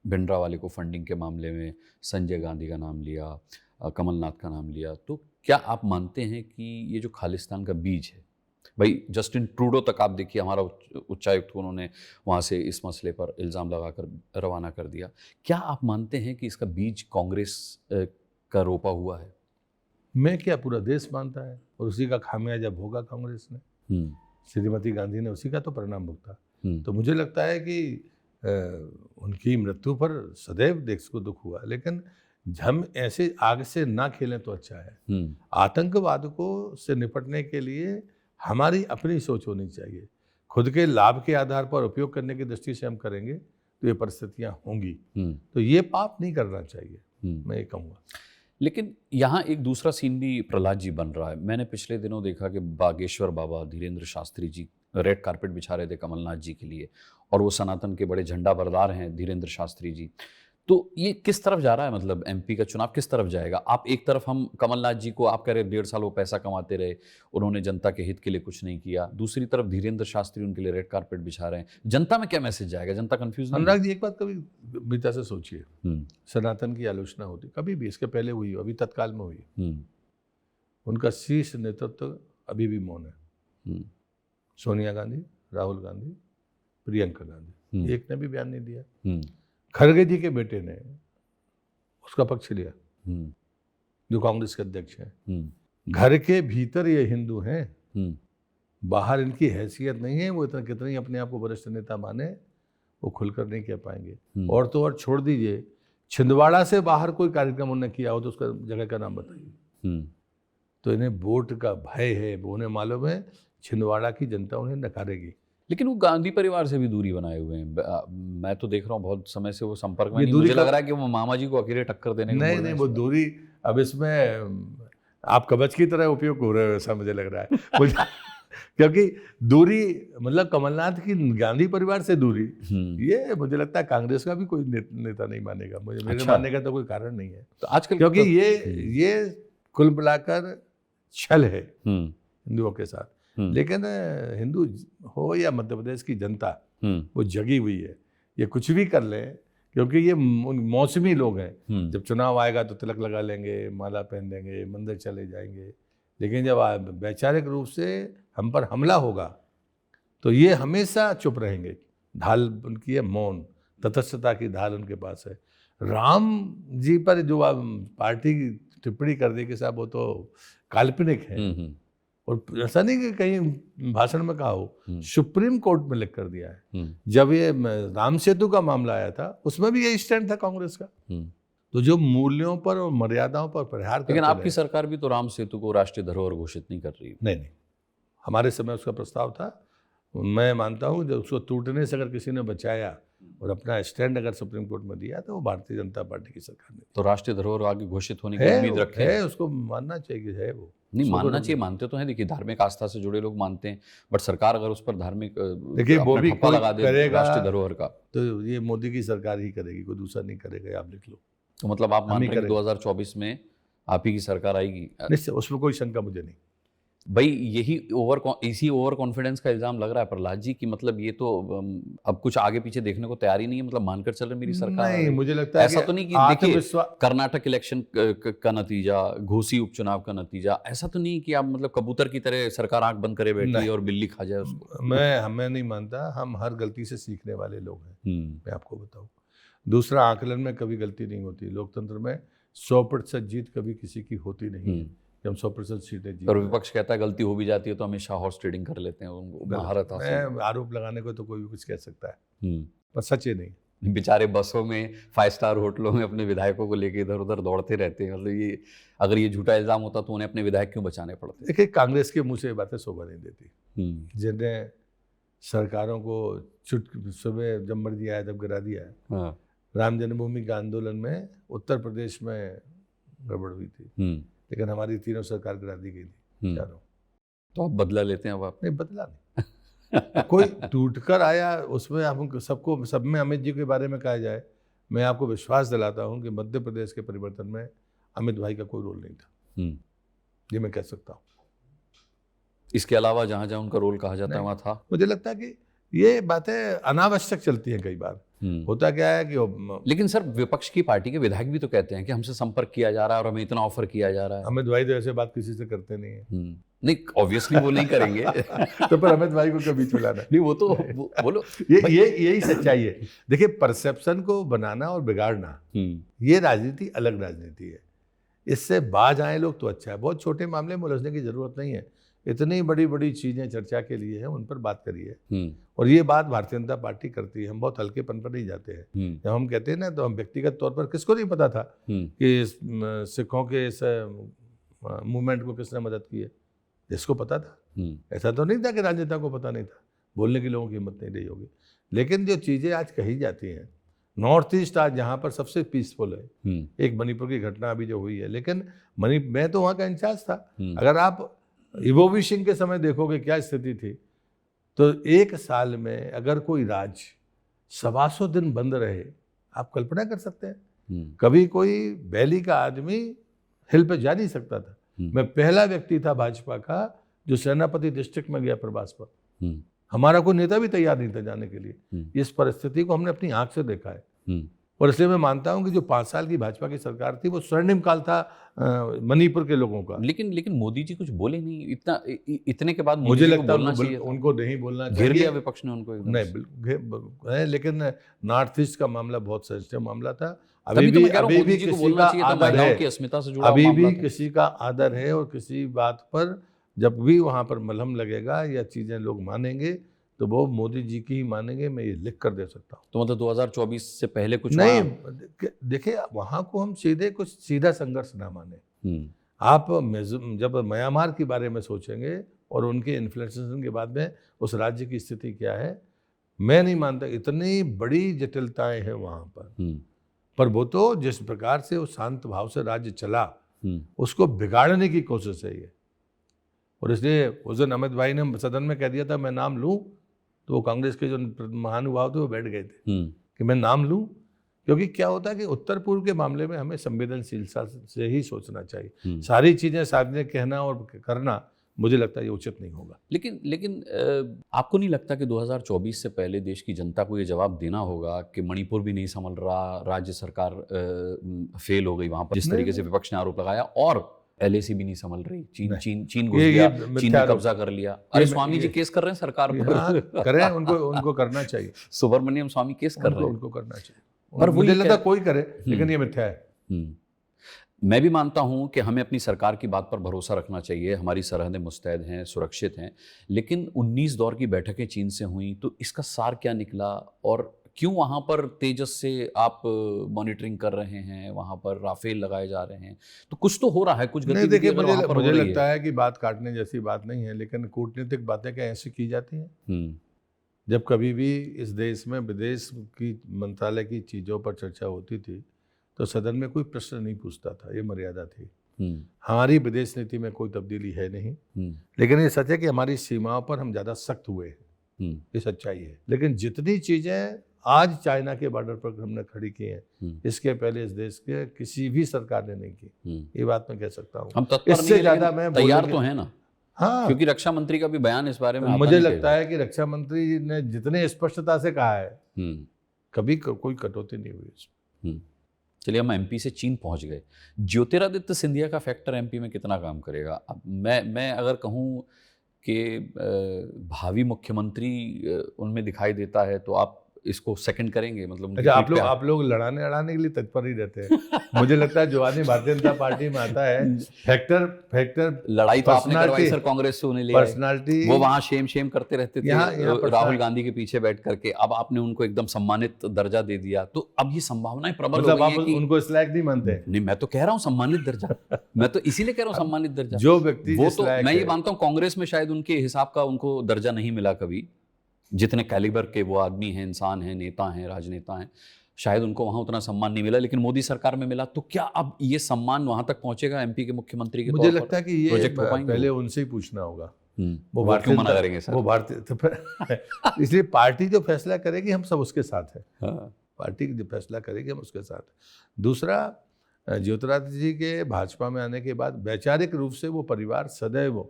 भिंडरावाले को फंडिंग के मामले में संजय गांधी का नाम लिया, कमलनाथ का नाम लिया, तो क्या आप मानते हैं कि ये जो खालिस्तान का बीज है, भाई जस्टिन ट्रूडो तक आप देखिए, हमारा उच्चायुक्त को उन्होंने वहाँ से इस मसले पर इल्ज़ाम लगाकर रवाना कर दिया, क्या आप मानते हैं कि इसका बीज कांग्रेस का रोपा हुआ है? मैं क्या, पूरा देश मानता है और उसी का खामियाजा भोगा कांग्रेस ने। श्रीमती गांधी ने उसी का तो परिणाम भुगता। तो मुझे लगता है कि उनकी मृत्यु पर सदैव देश को दुख हुआ, लेकिन हम ऐसे आग से ना खेलें तो अच्छा है। आतंकवाद को से निपटने के लिए हमारी अपनी सोच होनी चाहिए। खुद के लाभ के आधार पर उपयोग करने की दृष्टि से हम करेंगे तो ये परिस्थितियां होंगी। तो ये पाप नहीं करना चाहिए, मैं ये कहूँगा। लेकिन यहाँ एक दूसरा सीन भी प्रहलाद जी बन रहा है। मैंने पिछले दिनों देखा कि बागेश्वर बाबा धीरेन्द्र शास्त्री जी रेड कारपेट बिछा रहे थे कमलनाथ जी के लिए, और वो सनातन के बड़े झंडा बरदार हैं धीरेन्द्र शास्त्री जी। तो ये किस तरफ जा रहा है, मतलब एमपी का चुनाव किस तरफ जाएगा? आप एक तरफ हम कमलनाथ जी को आप कह रहे 1.5 साल वो पैसा कमाते रहे, उन्होंने जनता के हित के लिए कुछ नहीं किया, दूसरी तरफ धीरेन्द्र शास्त्री उनके लिए रेड कारपेट बिछा रहे हैं। जनता में क्या मैसेज जाएगा? जनता कंफ्यूज नहीं? अनुराग जी, एक बात कभी गंभीरता से सोचिए, सनातन की आलोचना होती कभी भी, इसके पहले हुई, अभी तत्काल में हुई, उनका शीर्ष नेतृत्व अभी भी मौन है। सोनिया गांधी, राहुल गांधी, प्रियंका गांधी, एक ने भी बयान नहीं दिया। खड़गे जी के बेटे ने उसका पक्ष लिया, जो कांग्रेस के अध्यक्ष हैं। घर के भीतर ये हिंदू हैं, बाहर इनकी हैसियत नहीं है। वो इतना कितने ही अपने आप को वरिष्ठ नेता माने, वो खुलकर नहीं कह पाएंगे। और तो और छोड़ दीजिए, छिंदवाड़ा से बाहर कोई कार्यक्रम उन्होंने किया हो तो उसका जगह का नाम बताइए। तो इन्हें वोट का भय है, वो उन्हें मालूम है छिंदवाड़ा की जनता उन्हें नकारेगी। लेकिन वो गांधी परिवार से भी दूरी बनाए हुए हैं। मैं तो देख रहा हूँ बहुत समय से वो संपर्क में नहीं। मुझे लग रहा है कि वो मामा जी को अकेले टक्कर देने का नहीं, वो दूरी अब इसमें आप कवच की तरह उपयोग हो रहे हो, ऐसा मुझे लग रहा है। क्योंकि दूरी मतलब कमलनाथ की गांधी परिवार से दूरी, ये मुझे लगता है कांग्रेस का भी कोई नेता नहीं मानेगा। मुझे मेरे मानने का तो कोई कारण नहीं है। तो आजकल क्योंकि ये कुल मिलाकर छल है हिंदुओं के साथ। लेकिन हिंदू हो या मध्य प्रदेश की जनता, वो जगी हुई है। ये कुछ भी कर ले, क्योंकि ये मौसमी लोग हैं। जब चुनाव आएगा तो तिलक लगा लेंगे, माला पहन देंगे, मंदिर चले जाएंगे, लेकिन जब वैचारिक रूप से हम पर हमला होगा तो ये हमेशा चुप रहेंगे। ढाल उनकी है मौन, तटस्थता की ढाल उनके पास है। राम जी पर जो पार्टी की टिप्पणी कर दी कि साहब वो तो काल्पनिक है, और ऐसा नहीं कि कहीं भाषण में कहा हो, सुप्रीम कोर्ट में लिख कर दिया है। जब ये राम सेतु का मामला आया था उसमें भी यही स्टैंड था कांग्रेस का। तो जो मूल्यों पर और मर्यादाओं पर प्रहार, लेकिन आपकी सरकार भी तो राम सेतु को राष्ट्रीय धरोहर घोषित नहीं कर रही। नहीं, हमारे समय उसका प्रस्ताव था। मैं मानता हूँ जब उसको टूटने से अगर किसी ने बचाया और अपना स्टैंड अगर सुप्रीम कोर्ट में दिया तो वो भारतीय जनता पार्टी की सरकार ने। तो राष्ट्रीय धरोहर आगे घोषित होने की उम्मीद रखे है, उसको मानना चाहिए। है वो नहीं मानना चाहिए, मानते तो हैं। देखिए धार्मिक आस्था से जुड़े लोग मानते हैं, बट सरकार अगर उस पर धार्मिक देखिए वो भी लगा दे राष्ट्रीय धरोहर का, तो ये मोदी की सरकार ही करेगी, कोई दूसरा नहीं करेगा। आप लिख लो। तो मतलब आप मान रहे हैं 2024 में आप ही की सरकार आएगी? निश्चय, उसमें कोई शंका मुझे नहीं। भाई इसी ओवर कॉन्फिडेंस का इल्जाम लग रहा है प्रहलाद जी की, मतलब ये तो अब कुछ आगे पीछे देखने को तैयार ही नहीं है, मतलब मानकर चल रहे मेरी सरकार नहीं, मुझे लगता है ऐसा कि तो नहीं कि देखिए आत्मविश्वास, कर्नाटक इलेक्शन का नतीजा, घोसी उपचुनाव का नतीजा, ऐसा तो नहीं कि आप मतलब कबूतर की तरह सरकार आंख बंद करे बैठी है और बिल्ली खा जाए उसको। मैं नहीं मानता। हम हर गलती से सीखने वाले लोग हैं, मैं आपको बताऊं। दूसरा, आकलन में कभी गलती नहीं होती। लोकतंत्र में 100% जीत कभी किसी की होती नहीं है कि हम 100% सीटें जीत और रहे हैं। विपक्ष कहता है गलती हो भी जाती है तो हमेशा हॉर्स ट्रेडिंग कर लेते हैं, उनको महारत हासिल है। मैं आरोप लगाने को तो कोई भी कुछ कह सकता है, हम्म। पर सच ही नहीं। बेचारे बसों में 5 स्टार होटलों में अपने विधायकों को लेके इधर उधर दौड़ते रहते हैं, मतलब ये अगर ये झूठा इल्जाम होता तो उन्हें अपने विधायक क्यों बचाने पड़ते? देखिए, कांग्रेस के मुंह से ये बातें शोभा नहीं देती, हम्म। जिन्हें सरकारों को सुबह जब मर्जी आया तब गिरा दिया है। हाँ। राम जन्मभूमि के आंदोलन में उत्तर प्रदेश में गड़बड़ हुई थी, लेकिन हमारी तीनों सरकार गिरा दी गई थी, चारों। तो आप बदला लेते हैं अब आप? नहीं, बदला नहीं। कोई टूट कर आया उसमें हम सबको, सब में अमित जी के बारे में कहा जाए, मैं आपको विश्वास दिलाता हूं कि मध्य प्रदेश के परिवर्तन में अमित भाई का कोई रोल नहीं था, ये मैं कह सकता हूँ। इसके अलावा जहां जहां उनका रोल कहा जाता है वहां था? मुझे लगता है कि ये बातें अनावश्यक चलती हैं कई बार। होता क्या है कि लेकिन सर विपक्ष की पार्टी के विधायक भी तो कहते हैं कि हमसे संपर्क किया जा रहा है और हमें इतना ऑफर किया जा रहा है। अमित भाई तो ऐसे बात किसी से करते नहीं है। नहीं, ऑब्वियसली वो नहीं करेंगे। तो पर अमित भाई को कभी चलाना नहीं, वो तो बोलो, यही सच्चाई है। देखिए, परसेप्शन को बनाना और बिगाड़ना, ये राजनीति अलग राजनीति है। इससे बाज आए लोग तो अच्छा है, बहुत छोटे मामले में उलझने की जरूरत नहीं है। इतनी बड़ी बड़ी चीजें चर्चा के लिए हैं, उन पर बात करिए। और ये बात भारतीय जनता पार्टी करती है, हम बहुत हल्केपन पर नहीं जाते हैं। जब हम कहते हैं ना, तो हम व्यक्तिगत तौर पर, किसको नहीं पता था कि सिखों के इस मूवमेंट को किसने मदद की है? जिसको पता था। ऐसा तो नहीं था कि राजनेता को पता नहीं था, बोलने की लोगों की हिम्मत नहीं रही होगी। लेकिन जो चीजें आज कही जाती हैं, नॉर्थ ईस्ट आज जहाँ पर सबसे पीसफुल है, एक मणिपुर की घटना अभी जो हुई है, लेकिन मैं तो वहाँ का इंचार्ज था। अगर आप इवोवी सिंह के समय देखोगे क्या स्थिति थी, तो 1 साल में अगर कोई राज्य 125 दिन बंद रहे, आप कल्पना कर सकते हैं? कभी कोई वैली का आदमी हिल पे जा नहीं सकता था। मैं पहला व्यक्ति था भाजपा का जो सेनापति डिस्ट्रिक्ट में गया प्रवास पर। हमारा कोई नेता भी तैयार नहीं था जाने के लिए। इस परिस्थिति को हमने अपनी आंख से देखा है। और इसलिए मैं मानता हूं कि जो 5 साल की भाजपा की सरकार थी, वो स्वर्णिम काल था मणिपुर के लोगों का। लेकिन मोदी जी कुछ बोले नहीं, इतने के बाद मुझे लगता है उनको नहीं बोलना चाहिए। घेर लिया विपक्ष ने उनको एकदम। नहीं, लेकिन नॉर्थ ईस्ट का मामला बहुत सेंसिटिव मामला था। अभी भी किसी का आदर है, अभी भी किसी का आदर है, और किसी बात पर जब भी वहां पर मलहम लगेगा या चीजें लोग मानेंगे, तो वो मोदी जी की ही मानेंगे। मैं ये लिख कर दे सकता हूँ। तो मतलब 2024 से पहले कुछ नहीं, देखिए, वहां को हम कुछ सीधा संघर्ष ना माने। आप जब म्यांमार के बारे में सोचेंगे और उनके इन्फ्लुएंसेशन के बाद में उस राज्य की स्थिति क्या है, मैं नहीं मानता। इतनी बड़ी जटिलताएं हैं वहां पर वो तो जिस प्रकार से वो शांत भाव से राज्य चला, उसको बिगाड़ने की कोशिश है ये। और इसलिए उस दिन अमित भाई ने सदन में कह दिया था मैं नाम लूं, तो वो कांग्रेस के जो महानुभाव थे वो बैठ गए थे कि मैं नाम लूं। क्योंकि क्या होता है कि उत्तर पूर्व के मामले में हमें संवेदनशीलता से ही सोचना चाहिए। सारी चीजें सार्वजनिक कहना और करना, मुझे लगता है ये उचित नहीं होगा। लेकिन आपको नहीं लगता कि 2024 से पहले देश की जनता को ये जवाब देना होगा कि मणिपुर भी नहीं संभल रहा, राज्य सरकार फेल हो गई वहां पर, जिस तरीके से विपक्ष ने आरोप लगाया, और LAC भी नहीं संभल रही, चीन घुस गया, चीन ने कब्जा कर लिया। अरे स्वामी जी केस कर रहे हैं सरकार पर। करें, उनको करना चाहिए। सुब्रमण्यम स्वामी केस कर रहे हैं, उनको करना चाहिए। पर मुझे लगता कोई करे, लेकिन ये मिथ्या है। मैं भी मानता हूं कि हमें अपनी सरकार की बात पर भरोसा रखना चाहिए। हमारी सरहदें मुस्तैद हैं, सुरक्षित हैं। लेकिन 19 दौर की बैठकें चीन से हुई, तो इसका सार क्या निकला? और क्यों वहां पर तेजस से आप मॉनिटरिंग कर रहे हैं, वहां पर राफेल लगाए जा रहे हैं? तो कुछ तो हो रहा है, कुछ गतिविधि मुझे लगता है कि बात काटने जैसी बात नहीं है, लेकिन कूटनीतिक बातें क्या ऐसी की जाती हैं? जब कभी भी इस देश में विदेश की मंत्रालय की चीज़ों पर चर्चा होती थी, तो सदन में कोई प्रश्न नहीं पूछता था, ये मर्यादा थी। हमारी विदेश नीति में कोई तब्दीली है नहीं, लेकिन ये सच है कि हमारी सीमाओं पर हम ज़्यादा सख्त हुए हैं, ये सच्चाई है। लेकिन जितनी चीज़ें आज चाइना के बॉर्डर पर हमने खड़ी की हैं, इसके पहले इस देश के किसी भी सरकार ने नहीं की, ये बात मैं कह सकता हूँ। इससे ज़्यादा मैं तैयार तो है ना, हाँ, क्योंकि रक्षा मंत्री का भी बयान इस बारे में आता मुझे नहीं लगता है कि रक्षा मंत्री ने जितने स्पष्टता से कहा है, कभी कोई कटौती नहीं हुई इसमें। चलिए, हम एमपी से चीन पहुंच गए। ज्योतिरादित्य सिंधिया का फैक्टर एमपी में कितना काम करेगा? अब मैं अगर कहूं कि भावी मुख्यमंत्री उनमें दिखाई देता है, तो आप इसको सेकंड करेंगे? मतलब उनकी अच्छा, पीठ पे आप लोग लड़ाने के लिए तत्पर ही रहते हैं। मुझे लगता है जो आदमी भारतीय जनता पार्टी में आता है, फैक्टर लड़ाई तो आपने करवाई personality- सर, कांग्रेस से उन्हें ले आए। पर्सनालिटी वो वहां शेम करते रहते थे यहाँ राहुल गांधी के पीछे बैठ करके। अब आपने उनको एकदम सम्मानित दर्जा दे दिया, तो अब ये संभावनाएं प्रबल हो मतलब गई आप हैं कि उनको इस लायक नहीं मानते? नहीं, मैं तो कह रहा हूँ सम्मानित दर्जा। मैं तो इसीलिए कह रहा हूँ सम्मानित दर्जा। जो व्यक्ति वो जिस तो लायक मैं ये है, मानता हूँ कांग्रेस में शायद उनके हिसाब का उनको दर्जा नहीं मिला कभी, जितने कैलिबर के वो आदमी हैं, इंसान हैं, नेता हैं, राजनेता हैं, शायद उनको वहां उतना सम्मान नहीं मिला, लेकिन मोदी सरकार में मिला। तो क्या अब ये सम्मान वहां तक पहुंचेगा एमपी के मुख्यमंत्री के तौर पर? मुझे लगता है कि ये प्रोजेक्ट हो पाएंगे? पहले उनसे ही पूछना होगा। वो क्यों मना करेंगे सर? वो भारतीय तो फिर इसलिए पार्टी जो फैसला करेगी हम सब उसके साथ है। हाँ। पार्टी जो फैसला करेगी हम उसके साथ है। दूसरा, ज्योतिरादित्य जी के भाजपा में आने के बाद वैचारिक रूप से वो परिवार सदैव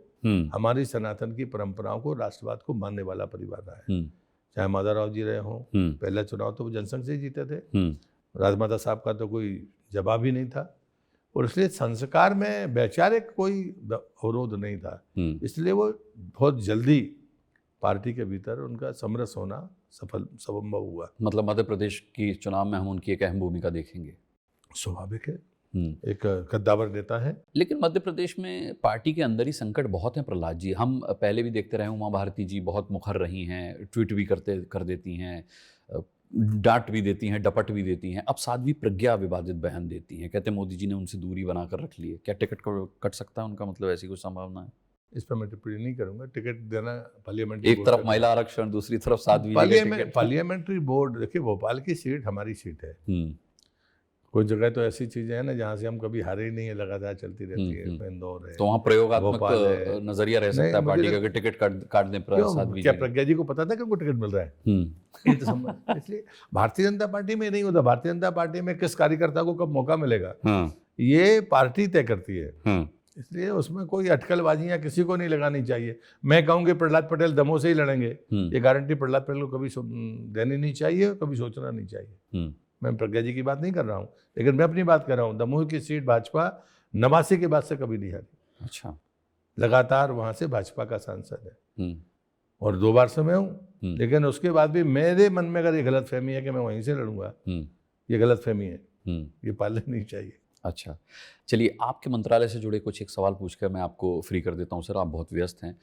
हमारी सनातन की परंपराओं को, राष्ट्रवाद को मानने वाला परिवार रहा है। चाहे माधवराव जी रहे हों, पहला चुनाव तो वो जनसंघ से ही जीते थे, राजमाता साहब का तो कोई जवाब ही नहीं था, और इसलिए संस्कार में वैचारिक कोई अवरोध नहीं था। इसलिए वो बहुत जल्दी पार्टी के भीतर उनका समरस होना संभव हुआ। मतलब मध्य प्रदेश की चुनाव में हम उनकी एक अहम भूमिका देखेंगे? स्वाभाविक है, एक कद्दावर नेता है। लेकिन मध्य प्रदेश में पार्टी के अंदर ही संकट बहुत हैं प्रहलाद जी। हम पहले भी देखते रहे, उमा भारती जी बहुत मुखर रही हैं, ट्वीट भी कर देती हैं, डांट भी देती हैं, डपट भी देती हैं। अब साध्वी प्रज्ञा विवादित बयान देती हैं, कहते हैं मोदी जी ने उनसे दूरी बनाकर रख ली है। क्या टिकट कट सकता है उनका? मतलब ऐसी कुछ संभावना है? इस पर मैं टिप्पणी नहीं करूंगा। टिकट देना पार्लियामेंट, एक तरफ महिला आरक्षण, दूसरी तरफ साध्वी पार्लियामेंट्री बोर्ड। देखिए, भोपाल की सीट हमारी सीट है। कोई जगह तो ऐसी चीजें हैं ना जहाँ से हम कभी हारे ही नहीं है, लगातार चलती रहती है। इंदौर है, तो वहाँ प्रयोगात्मक नजरिया रह सकता है पार्टी का, टिकट काट दें साध्वी। क्या प्रज्ञा जी को पता था कि उनको टिकट मिल रहा है? ये तो संभव। इसलिए भारतीय जनता पार्टी में नहीं होता। भारतीय जनता पार्टी में किस कार्यकर्ता को कब मौका मिलेगा ये पार्टी तय करती है। इसलिए उसमें कोई अटकलबाजी या किसी को नहीं लगानी चाहिए। मैं कहूँगी प्रहलाद पटेल दमोह से ही लड़ेंगे, ये गारंटी प्रहलाद पटेल को कभी देनी नहीं चाहिए, कभी सोचना नहीं चाहिए। मैं प्रज्ञा जी की बात नहीं कर रहा हूँ, लेकिन मैं अपनी बात कर रहा हूँ। दमोह की सीट भाजपा 89 के बाद से कभी नहीं हारी। अच्छा, लगातार वहाँ से भाजपा का सांसद है, और 2 बार से मैं हूँ। लेकिन उसके बाद भी मेरे मन में अगर ये गलतफहमी है कि मैं वहीं से लड़ूंगा, ये गलतफहमी है, ये पालनी नहीं चाहिए। अच्छा, चलिए, आपके मंत्रालय से जुड़े कुछ एक सवाल पूछकर मैं आपको फ्री कर देता हूँ सर, आप बहुत व्यस्त हैं।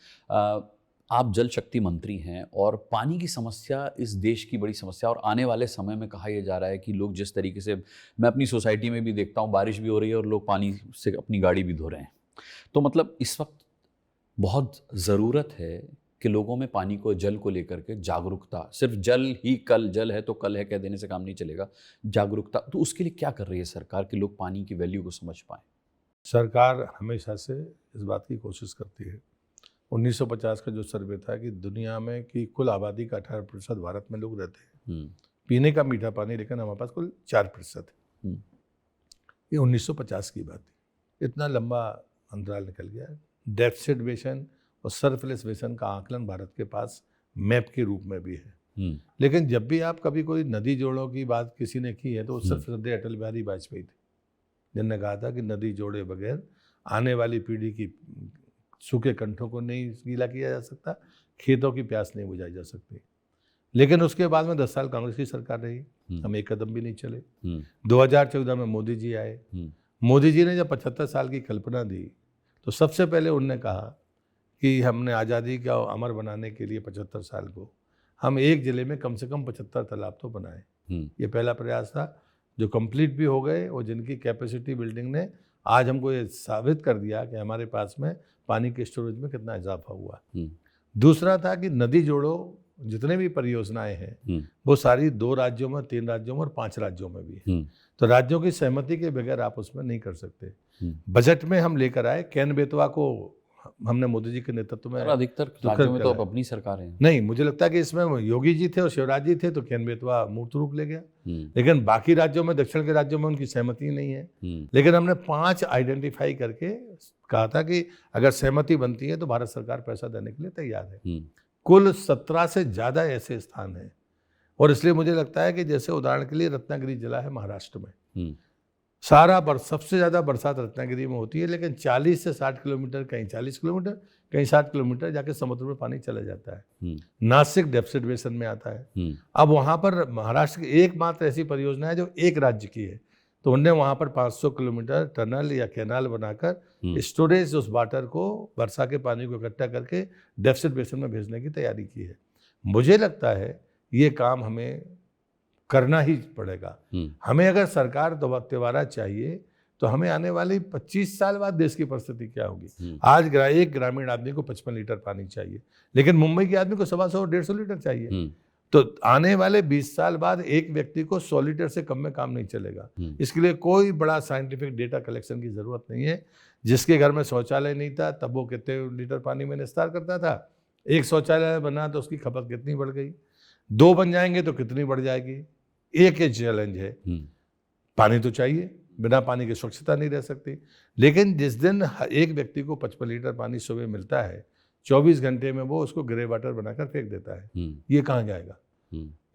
आप जल शक्ति मंत्री हैं और पानी की समस्या इस देश की बड़ी समस्या, और आने वाले समय में कहा यह जा रहा है कि लोग जिस तरीके से, मैं अपनी सोसाइटी में भी देखता हूँ, बारिश भी हो रही है और लोग पानी से अपनी गाड़ी भी धो रहे हैं। तो मतलब इस वक्त बहुत ज़रूरत है कि लोगों में पानी को, जल को लेकर के जागरूकता, सिर्फ जल ही जल है तो कल है कह देने से काम नहीं चलेगा, जागरूकता। तो उसके लिए क्या कर रही है सरकार कि लोग पानी की वैल्यू को समझ पाएँ? सरकार हमेशा से इस बात की कोशिश करती है। 1950 का जो सर्वे था कि दुनिया में की कुल आबादी का 18% भारत में लोग रहते हैं पीने का मीठा पानी, लेकिन हमारे पास कुल 4% है। ये 1950 की बात थी। इतना लंबा अंतराल निकल गया है। डेफिसिट बेसन और सरप्लस बेसन का आकलन भारत के पास मैप के रूप में भी है। लेकिन जब भी आप कभी कोई नदी जोड़ों की बात किसी ने की है तो सिर्फ श्रद्धेय अटल बिहारी वाजपेयी थे, जिनने कहा था कि नदी जोड़े बगैर आने वाली पीढ़ी की सूखे कंठों को नहीं गीला किया जा सकता, खेतों की प्यास नहीं बुझाई जा सकती। लेकिन उसके बाद में 10 साल कांग्रेस की सरकार रही, हम एक कदम भी नहीं चले। 2014 में मोदी जी आए। मोदी जी ने जब 75 साल की कल्पना दी तो सबसे पहले उन्होंने कहा कि हमने आज़ादी का अमर बनाने के लिए 75 साल को हम एक ज़िले में कम से कम 75 तालाब तो बनाए। ये पहला प्रयास था, जो कंप्लीट भी हो गए, और जिनकी कैपेसिटी बिल्डिंग ने आज हमको ये साबित कर दिया कि हमारे पास में पानी के स्टोरेज में कितना इजाफा हुआ। दूसरा था कि नदी जोड़ो जितने भी परियोजनाएं हैं वो सारी 2 राज्यों में, 3 राज्यों में और 5 राज्यों में भी है। तो राज्यों की सहमति के बगैर आप उसमें नहीं कर सकते। बजट में हम लेकर आए, कैन बेतवा को हमने मोदी जी के नेतृत्व में और अधिकतर राज्यों में तो अब अपनी सरकार है। नहीं, मुझे लगता है कि इसमें योगी जी थे और शिवराज जी थे तो केन बेतवा मूर्त रूप ले गया, लेकिन बाकी राज्यों में, दक्षिण के राज्यों में उनकी सहमति नहीं है। लेकिन हमने 5 आइडेंटिफाई करके कहा था कि अगर सहमति बनती है तो भारत सरकार पैसा देने के लिए तैयार है। कुल 17 से ज़्यादा ऐसे स्थान हैं और इसलिए मुझे लगता है कि जैसे उदाहरण के लिए रत्नागिरी जिला है महाराष्ट्र में, सारा सबसे ज़्यादा बरसात रत्नागिरी में होती है, लेकिन 40 से 60 किलोमीटर, कहीं 40 किलोमीटर, कहीं 60 किलोमीटर जाके समुद्र में पानी चला जाता है। नासिक डेफिसिट बेसन में आता है। अब वहाँ पर महाराष्ट्र की एकमात्र ऐसी परियोजना है जो एक राज्य की है, तो उनने वहाँ पर 500 किलोमीटर टनल या कैनाल बनाकर स्टोरेज उस वाटर को, वर्षा के पानी को इकट्ठा करके डेफिसिट बेसन में भेजने की तैयारी की है। मुझे लगता है ये काम हमें करना ही पड़ेगा। हमें अगर सरकार दोबारा चाहिए तो हमें आने वाली 25 साल बाद देश की परिस्थिति क्या होगी। आज एक ग्रामीण आदमी को 55 लीटर पानी चाहिए, लेकिन मुंबई के आदमी को 125-150 लीटर चाहिए। तो आने वाले 20 साल बाद एक व्यक्ति को 100 लीटर से कम में काम नहीं चलेगा। इसके लिए कोई बड़ा साइंटिफिक डेटा कलेक्शन की जरूरत नहीं है। जिसके घर में शौचालय नहीं था तब वो कितने लीटर पानी में निस्तार करता था, एक शौचालय बना तो उसकी खपत कितनी बढ़ गई, 2 बन जाएंगे तो कितनी बढ़ जाएगी। एक ही चैलेंज है, पानी तो चाहिए, बिना पानी की स्वच्छता नहीं रह सकती। लेकिन जिस दिन एक व्यक्ति को 55 लीटर पानी सुबह मिलता है, 24 घंटे में वो उसको ग्रे वाटर बनाकर फेंक देता है, ये कहाँ जाएगा।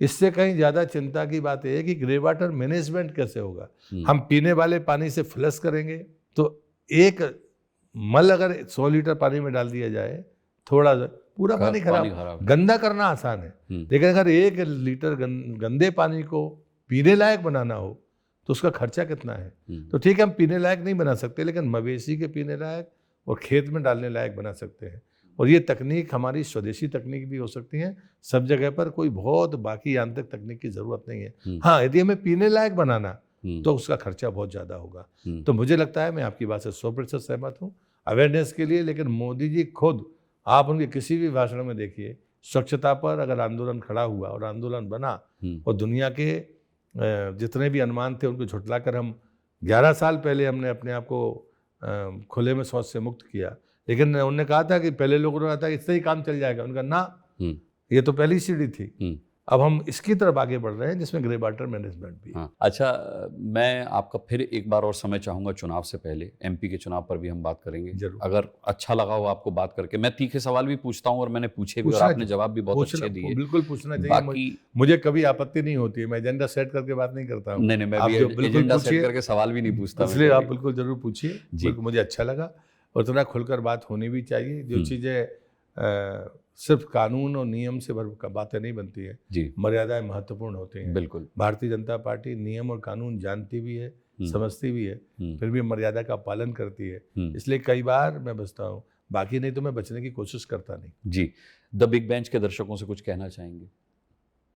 इससे कहीं ज़्यादा चिंता की बात यह है कि ग्रे वाटर मैनेजमेंट कैसे होगा। हम पीने वाले पानी से फ्लश करेंगे तो एक मल अगर 100 लीटर पानी में डाल दिया जाए, थोड़ा पूरा पानी खराब, गंदा करना आसान है, लेकिन अगर 1 लीटर गंदे पानी को पीने लायक बनाना हो तो उसका खर्चा कितना है। तो ठीक है, हम पीने लायक नहीं बना सकते, लेकिन मवेशी के पीने लायक और खेत में डालने लायक बना सकते हैं। और ये तकनीक हमारी स्वदेशी तकनीक भी हो सकती है। सब जगह पर कोई बहुत बाकी यांत्रिक तकनीक की जरूरत नहीं है। हाँ, यदि हमें पीने लायक बनाना तो उसका खर्चा बहुत ज़्यादा होगा। तो मुझे लगता है, मैं आपकी बात से 100% सहमत हूँ अवेयरनेस के लिए। लेकिन मोदी जी खुद, आप उनके किसी भी भाषण में देखिए, स्वच्छता पर अगर आंदोलन खड़ा हुआ और आंदोलन बना और दुनिया के जितने भी अनुमान थे उनको झुठलाकर हम 11 साल पहले हमने अपने आप को खुले में शौच से मुक्त किया, लेकिन उन्होंने कहा था कि पहले लोगों ने कहा था इससे ही काम चल जाएगा। उनका ना, ये तो पहली सीढ़ी थी। अब हम इसकी तरफ आगे बढ़ रहे हैं जिसमें ग्रे वाटर मैनेजमेंट भी। हाँ, अच्छा, मैं आपका फिर एक बार और समय चाहूंगा चुनाव से पहले। एमपी के चुनाव पर भी हम बात करेंगे जरूर, अगर अच्छा लगा हो आपको बात करके। मैं तीखे सवाल भी पूछता हूँ और मैंने पूछे भी और आपने जवाब भी बहुत अच्छे दिए। बिल्कुल पूछना चाहिए, मुझे कभी आपत्ति नहीं होती है। मैं एजेंडा सेट करके बात नहीं करता हूँ। नहीं, मैं भी एजेंडा सेट करके सवाल भी नहीं पूछता, इसलिए आप बिल्कुल जरूर पूछिए। मुझे अच्छा लगा और थोड़ा खुलकर बात होनी भी चाहिए। जो चीज़ें सिर्फ कानून और नियम से बातें नहीं बनती है जी, मर्यादाएं महत्वपूर्ण होती हैं। बिल्कुल, भारतीय जनता पार्टी नियम और कानून जानती भी है, समझती भी है, फिर भी मर्यादा का पालन करती है। इसलिए कई बार मैं बचता हूँ, बाकी नहीं तो मैं बचने की कोशिश करता नहीं। जी, द बिग बेंच के दर्शकों से कुछ कहना चाहेंगे?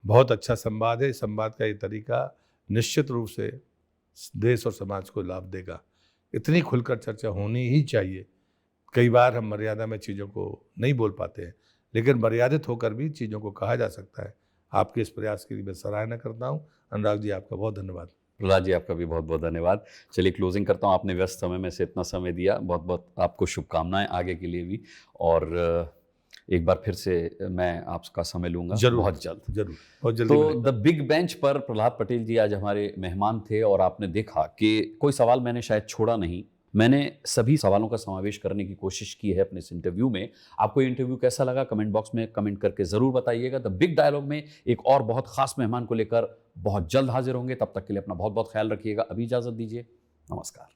बहुत अच्छा संवाद है। संवाद का ये तरीका निश्चित रूप से देश और समाज को लाभ देगा। इतनी खुलकर चर्चा होनी ही चाहिए। कई बार हम मर्यादा में चीज़ों को नहीं बोल पाते हैं, लेकिन मर्यादित होकर भी चीज़ों को कहा जा सकता है। आपके इस प्रयास के लिए मैं सराहना करता हूँ। अनुराग जी, आपका बहुत धन्यवाद। प्रहलाद जी, आपका भी बहुत बहुत धन्यवाद। चलिए क्लोजिंग करता हूँ। आपने व्यस्त समय में से इतना समय दिया, बहुत बहुत आपको शुभकामनाएं आगे के लिए भी। और एक बार फिर से मैं आपका समय लूँगा बहुत जल्द। जरूर, बहुत जल्दी। तो द बिग बेंच पर प्रहलाद पटेल जी आज हमारे मेहमान थे और आपने देखा कि कोई सवाल मैंने शायद छोड़ा नहीं। मैंने सभी सवालों का समावेश करने की कोशिश की है अपने इस इंटरव्यू में। आपको ये इंटरव्यू कैसा लगा कमेंट बॉक्स में कमेंट करके ज़रूर बताइएगा। द बिग डायलॉग में एक और बहुत खास मेहमान को लेकर बहुत जल्द हाजिर होंगे। तब तक के लिए अपना बहुत बहुत ख्याल रखिएगा। अभी इजाज़त दीजिए, नमस्कार।